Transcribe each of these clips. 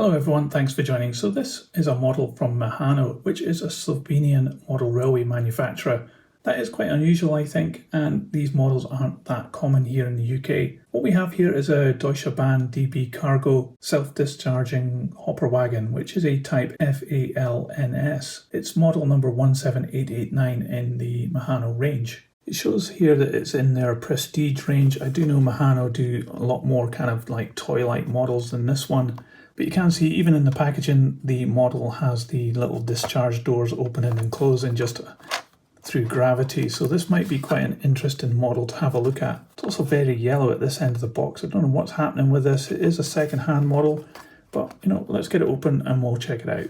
Hello everyone, thanks for joining. So this is a model from Mehano, which is a Slovenian model railway manufacturer. That is quite unusual, I think, and these models aren't that common here in the UK. What we have here is a Deutsche Bahn DB Cargo self-discharging hopper wagon, which is a type FALNS. It's model number 17889 in the Mehano range. It shows here that it's in their prestige range. I do know Mehano do a lot more kind of like toy-like models than this one. But you can see even in the packaging, the model has the little discharge doors opening and closing just through gravity. So this might be quite an interesting model to have a look at. It's also very yellow at this end of the box. I don't know what's happening with this. It is a second-hand model, but let's get it open and we'll check it out.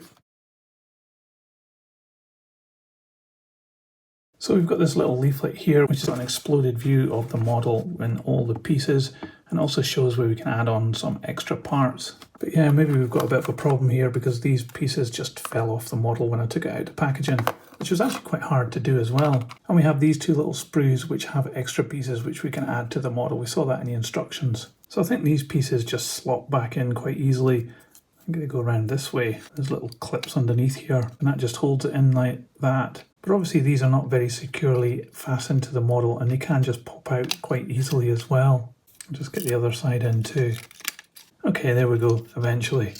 So we've got this little leaflet here, which is an exploded view of the model and all the pieces, and also shows where we can add on some extra parts. But yeah, maybe we've got a bit of a problem here because these pieces just fell off the model when I took it out of the packaging, which was actually quite hard to do as well. And we have these two little sprues which have extra pieces which we can add to the model. We saw that in the instructions. So I think these pieces just slot back in quite easily. I'm going to go around this way. There's little clips underneath here, and that just holds it in like that. But obviously these are not very securely fastened to the model, and they can just pop out quite easily as well. I'll just get the other side in too. Okay, there we go, eventually.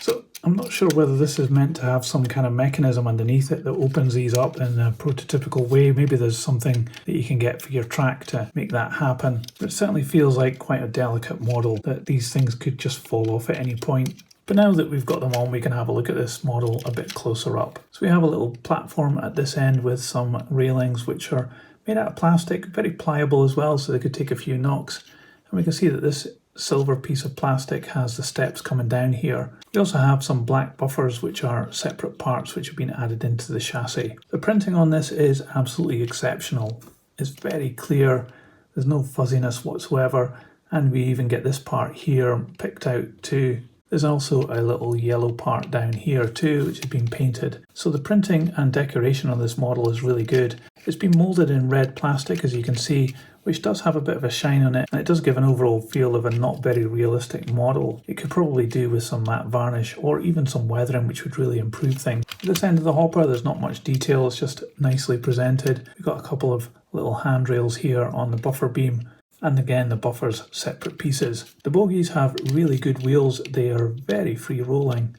So I'm not sure whether this is meant to have some kind of mechanism underneath it that opens these up in a prototypical way. Maybe there's something that you can get for your track to make that happen. But it certainly feels like quite a delicate model, that these things could just fall off at any point. But now that we've got them on, we can have a look at this model a bit closer up. So we have a little platform at this end with some railings which are made out of plastic, very pliable as well, so they could take a few knocks. And we can see that this silver piece of plastic has the steps coming down here. We also have some black buffers which are separate parts which have been added into the chassis. The printing on this is absolutely exceptional. It's very clear, there's no fuzziness whatsoever, and we even get this part here picked out too. There's also a little yellow part down here too, which has been painted. So the printing and decoration on this model is really good. It's been moulded in red plastic, as you can see, which does have a bit of a shine on it, and it does give an overall feel of a not very realistic model. It could probably do with some matte varnish or even some weathering, which would really improve things. At this end of the hopper, there's not much detail, it's just nicely presented. We've got a couple of little handrails here on the buffer beam, and again the buffers separate pieces. The bogies have really good wheels, they are very free rolling,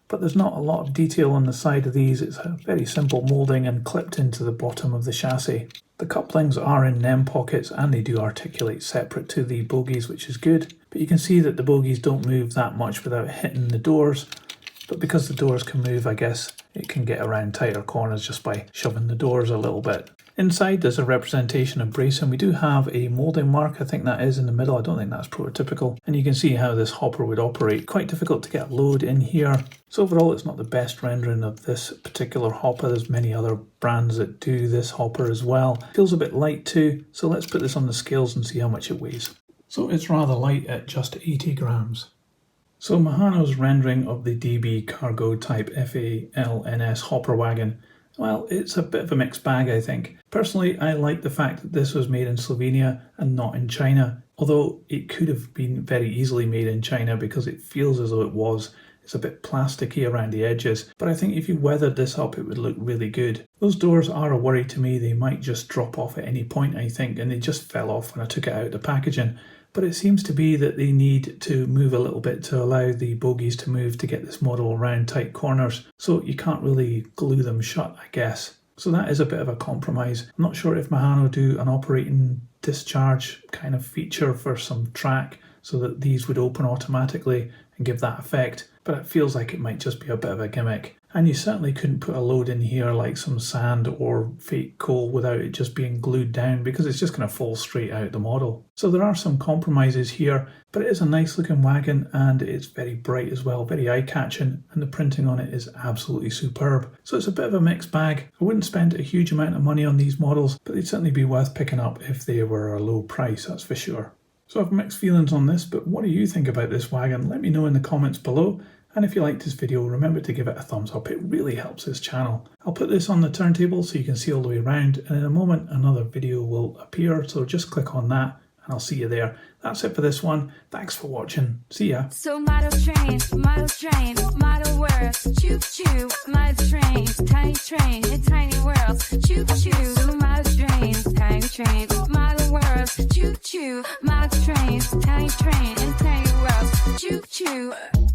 but there's not a lot of detail on the side of these. It's a very simple moulding and clipped into the bottom of the chassis. The couplings are in NEM pockets and they do articulate separate to the bogies, which is good, but you can see that the bogies don't move that much without hitting the doors, but because the doors can move, I guess it can get around tighter corners just by shoving the doors a little bit. Inside there's a representation of bracing. We do have a moulding mark, I think that is in the middle. I don't think that's prototypical. And you can see how this hopper would operate. Quite difficult to get a load in here. So overall it's not the best rendering of this particular hopper. There's many other brands that do this hopper as well. Feels a bit light too. So let's put this on the scales and see how much it weighs. So it's rather light at just 80 grams. So Mehano's rendering of the DB Cargo type FALNS hopper wagon, well, it's a bit of a mixed bag, I think. Personally, I like the fact that this was made in Slovenia and not in China, although it could have been very easily made in China because it feels as though it was. It's a bit plasticky around the edges, but I think if you weathered this up, it would look really good. Those doors are a worry to me. They might just drop off at any point, I think, and they just fell off when I took it out of the packaging. But it seems to be that they need to move a little bit to allow the bogies to move to get this model around tight corners. So you can't really glue them shut, I guess. So that is a bit of a compromise. I'm not sure if Mehano do an operating discharge kind of feature for some track so that these would open automatically and give that effect, but it feels like it might just be a bit of a gimmick. And you certainly couldn't put a load in here like some sand or fake coal without it just being glued down, because it's just going to fall straight out the model. So there are some compromises here, but it is a nice looking wagon and it's very bright as well, very eye-catching, and the printing on it is absolutely superb. So it's a bit of a mixed bag. I wouldn't spend a huge amount of money on these models, but they'd certainly be worth picking up if they were a low price, that's for sure. So I have mixed feelings on this, but what do you think about this wagon? Let me know in the comments below. And if you liked this video, remember to give it a thumbs up. It really helps this channel. I'll put this on the turntable so you can see all the way around, and in a moment another video will appear, so just click on that and I'll see you there. That's it for this one. Thanks for watching. See ya. So model trains, model words, choo choo, model trains, in tiny worlds, choo choo, model trains, model words, choo choo, model trains, in tiny worlds, choo choo.